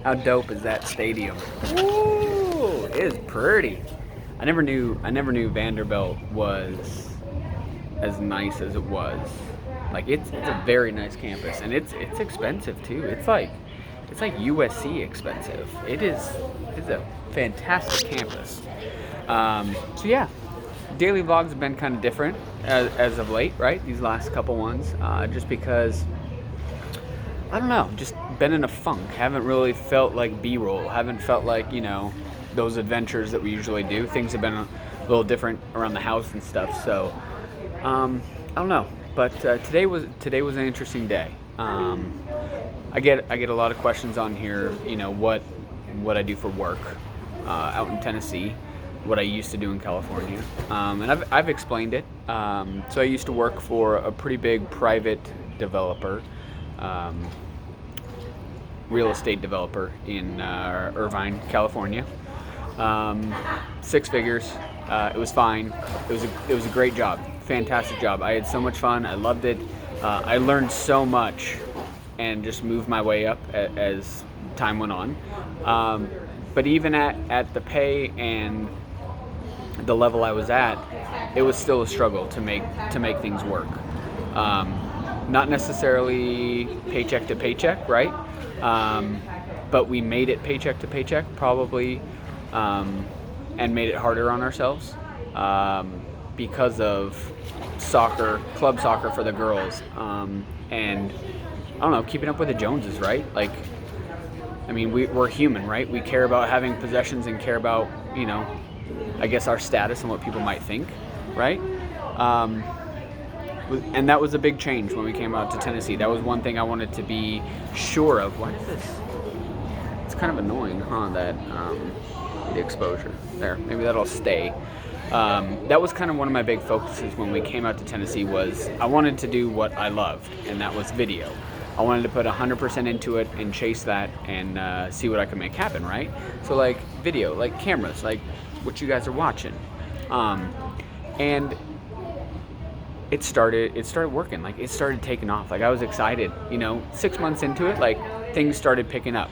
How dope is that stadium? Ooh, it is pretty. I never knew Vanderbilt was as nice as it was. Like it's a very nice campus, and it's expensive too. It's like USC expensive. It's a fantastic campus. So yeah, daily vlogs have been kind of different as of late, right? These last couple ones, just because I don't know, just been in a funk. Haven't really felt like B-roll. Haven't felt like, those adventures that we usually do. Things have been a little different around the house and stuff. So, I don't know. But today was an interesting day. I get a lot of questions on here. What I do for work out in Tennessee, what I used to do in California, and I've explained it. So I used to work for a pretty big private developer. Real estate developer in Irvine, California. 6 figures. It was fine. It was a great job, fantastic job. I had so much fun. I loved it. I learned so much, and just moved my way up as time went on. But even at the pay and the level I was at, it was still a struggle to make things work. Not necessarily paycheck to paycheck, right? But we made it paycheck to paycheck, probably, and made it harder on ourselves because of club soccer for the girls, and I don't know, keeping up with the Joneses, right? Like, I mean, we're human, right? We care about having possessions and care about, I guess, our status and what people might think, right? And that was a big change when we came out to Tennessee. That was one thing I wanted to be sure of. Why is this? It's kind of annoying, huh? That the exposure there. Maybe that'll stay. That was kind of one of my big focuses when we came out to Tennessee. Was I wanted to do what I loved, and that was video. I wanted to put 100% into it and chase that and see what I could make happen, right? So like video, like cameras, like what you guys are watching, and it started working. Like, it started taking off. Like, I was excited. 6 months into it, like, things started picking up.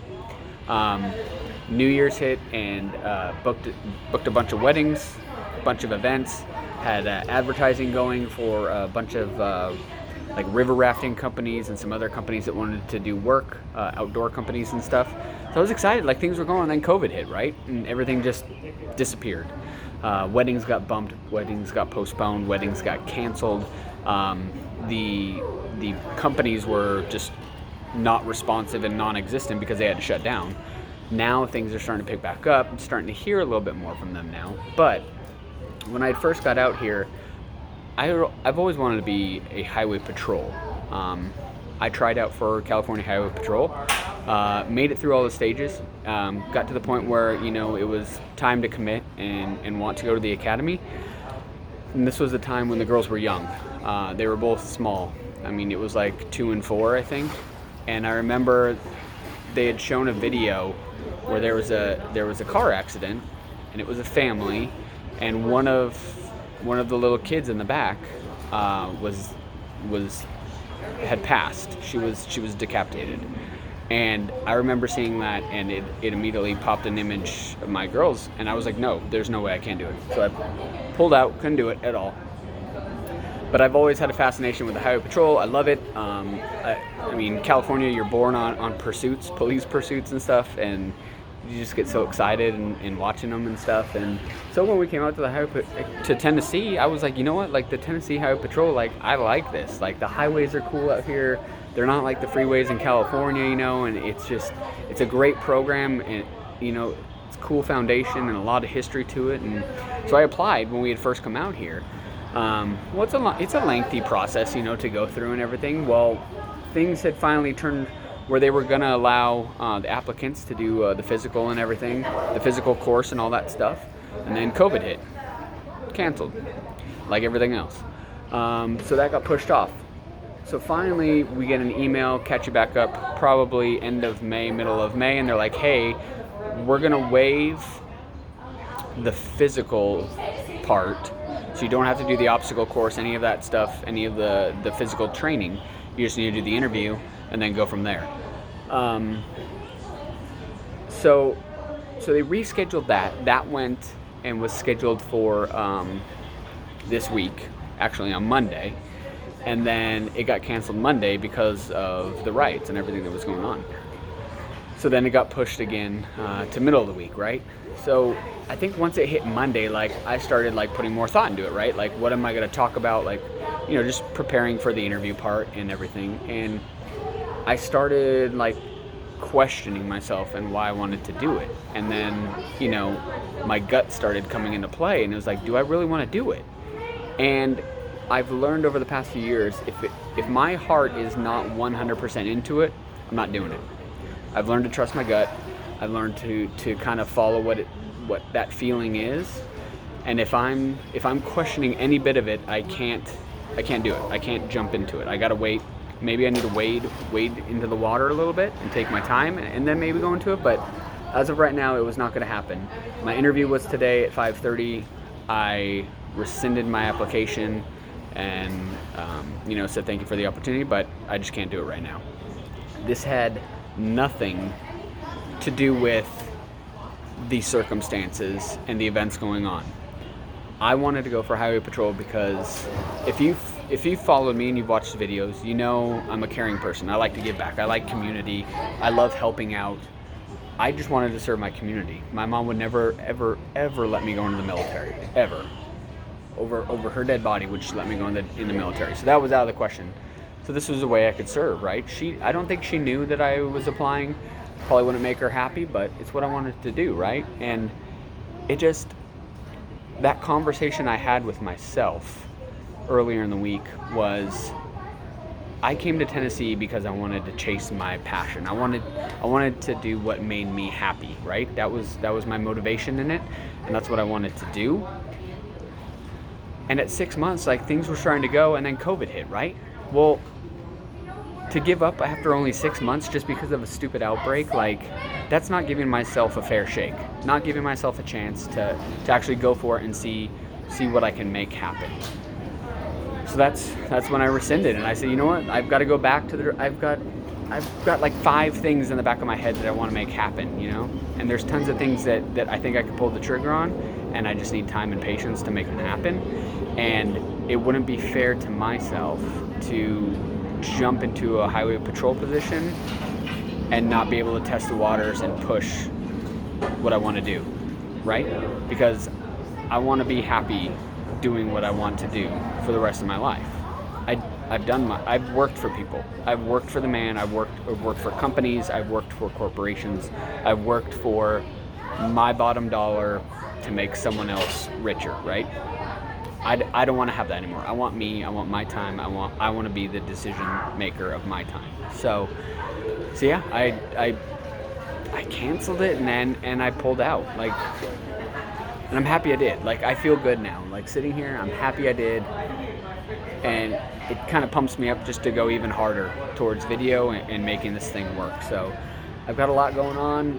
New Year's hit, and booked a bunch of weddings, a bunch of events, had advertising going for a bunch of like river rafting companies and some other companies that wanted to do work, outdoor companies and stuff. So I was excited. Like, things were going. Then COVID hit, right? And everything just disappeared. Weddings got bumped, weddings got postponed, weddings got canceled. The companies were just not responsive and non-existent because they had to shut down. Now things are starting to pick back up. I'm starting to hear a little bit more from them now. But when I first got out here, I've always wanted to be a highway patrol. I tried out for California Highway Patrol, made it through all the stages, got to the point where, it was time to commit and want to go to the academy. And this was the time when the girls were young. They were both small. I mean, it was like 2 and 4, I think. And I remember they had shown a video where there was a car accident, and it was a family, and one of the little kids in the back had passed. She was decapitated. And I remember seeing that, and it immediately popped an image of my girls, and I was like, no, there's no way I can't do it. So I pulled out, couldn't do it at all. But I've always had a fascination with the highway patrol. I love it. I mean, California, you're born on pursuits, police pursuits and stuff, and you just get so excited and watching them and stuff. And so when we came out to Tennessee, I was like, you know what? Like, the Tennessee Highway Patrol, like, I like this. Like, the highways are cool out here. They're not like the freeways in California, and it's a great program, and, it's a cool foundation and a lot of history to it. And so I applied when we had first come out here. Well, it's a lengthy process, to go through and everything. Well, things had finally turned where they were going to allow the applicants to do the physical and everything, the physical course and all that stuff. And then COVID hit. Canceled, like everything else. So that got pushed off. So finally, we get an email, catch you back up, probably end of May, middle of May, and they're like, hey, we're going to waive the physical part, So you don't have to do the obstacle course, any of that stuff, any of the physical training. You just need to do the interview and then go from there. So they rescheduled that. That went and was scheduled for this week, actually on Monday. And then it got canceled Monday because of the riots and everything that was going on. So then it got pushed again to middle of the week, right? So I think once it hit Monday, like I started like putting more thought into it, right? Like what am I going to talk about? Like, you know, just preparing for the interview part and everything. And I started like questioning myself and why I wanted to do it. And then, you know, my gut started coming into play and it was like, do I really want to do it? And I've learned over the past few years, if my heart is not 100% into it, I'm not doing it. I've learned to trust my gut. I've learned to kind of follow what that feeling is. And if I'm questioning any bit of it, I can't do it. I can't jump into it. I gotta wait. Maybe I need to wade into the water a little bit and take my time and then maybe go into it. But as of right now, it was not gonna happen. My interview was today at 5:30. I rescinded my application and you know, said thank you for the opportunity, but I just can't do it right now. This had nothing to do with the circumstances and the events going on. I wanted to go for highway patrol because if you've followed me and you've watched the videos, you know I'm a caring person. I like to give back. I like community. I love helping out. I just wanted to serve my community. My mom would never, ever, ever let me go into the military, ever. Over her dead body would she let me go in the military. So that was out of the question. So this was a way I could serve, right? I don't think she knew that I was applying. Probably wouldn't make her happy, but it's what I wanted to do, right? And it just, that conversation I had with myself earlier in the week was, I came to Tennessee because I wanted to chase my passion. I wanted to do what made me happy, right? That was my motivation in it, and that's what I wanted to do. And at 6 months, like things were starting to go, and then COVID hit, right? Well, to give up after only 6 months just because of a stupid outbreak, like that's not giving myself a fair shake, not giving myself a chance to actually go for it and see what I can make happen. So that's when I rescinded, and I said, you know what, I've got to go back to I've got like 5 things in the back of my head that I want to make happen, you know, and there's tons of things that I think I could pull the trigger on, and I just need time and patience to make them happen. And it wouldn't be fair to myself to jump into a highway patrol position and not be able to test the waters and push what I want to do, right? Because I want to be happy doing what I want to do for the rest of my life. I've worked for people. I've worked for the man. I've worked for companies. I've worked for corporations. I've worked for my bottom dollar to make someone else richer, right? I don't want to have that anymore. I want me. I want my time. I want to be the decision maker of my time. So yeah, I canceled it and I pulled out. Like, and I'm happy I did. Like, I feel good now. Like, sitting here, I'm happy I did. And it kind of pumps me up just to go even harder towards video and making this thing work. So I've got a lot going on.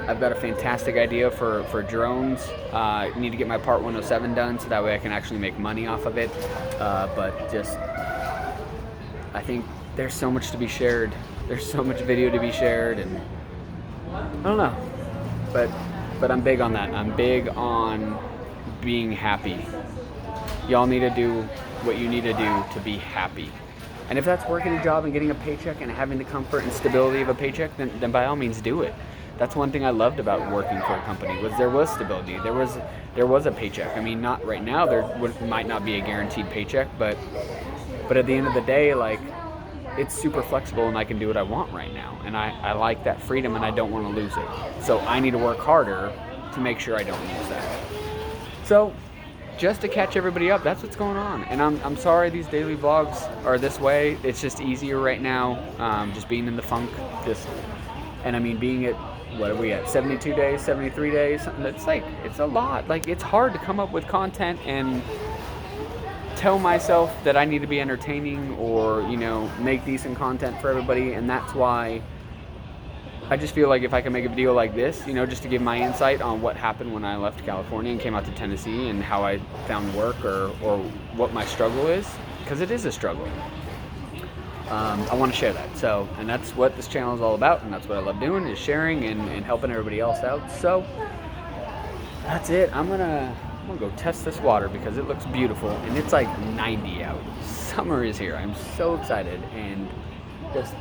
I've got a fantastic idea for drones. I need to get my Part 107 done so that way I can actually make money off of it. But just, I think there's so much to be shared. There's so much video to be shared, and I don't know. But I'm big on that. I'm big on being happy. Y'all need to do what you need to do to be happy. And if that's working a job and getting a paycheck and having the comfort and stability of a paycheck, then by all means do it. That's one thing I loved about working for a company, was there was stability. There was a paycheck. I mean, not right now, might not be a guaranteed paycheck, but at the end of the day, like, it's super flexible and I can do what I want right now. And I like that freedom and I don't want to lose it. So I need to work harder to make sure I don't lose that. So just to catch everybody up, that's what's going on. And I'm sorry these daily vlogs are this way. It's just easier right now, just being in the funk. And I mean, being at, what are we at, 72 days, 73 days? It's a lot. Like, it's hard to come up with content and tell myself that I need to be entertaining or, you know, make decent content for everybody. And that's why I just feel like if I can make a video like this, just to give my insight on what happened when I left California and came out to Tennessee and how I found work or what my struggle is, because it is a struggle. I want to share that. So, and that's what this channel is all about, and that's what I love doing, is sharing and helping everybody else out. So that's it. I'm gonna go test this water because it looks beautiful, and it's like 90 out. Summer is here. I'm so excited, and just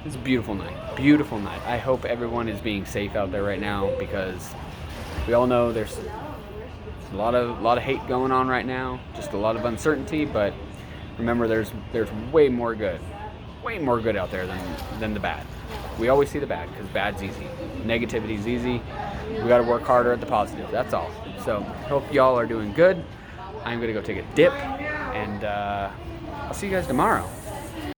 it's a beautiful night. Beautiful night. I hope everyone is being safe out there right now, because we all know there's a lot of hate going on right now. Just a lot of uncertainty, but remember, there's way more good out there than the bad. We always see the bad because bad's easy. Negativity is easy. We got to work harder at the positive. That's all. So hope y'all are doing good. I'm gonna go take a dip, and I'll see you guys tomorrow.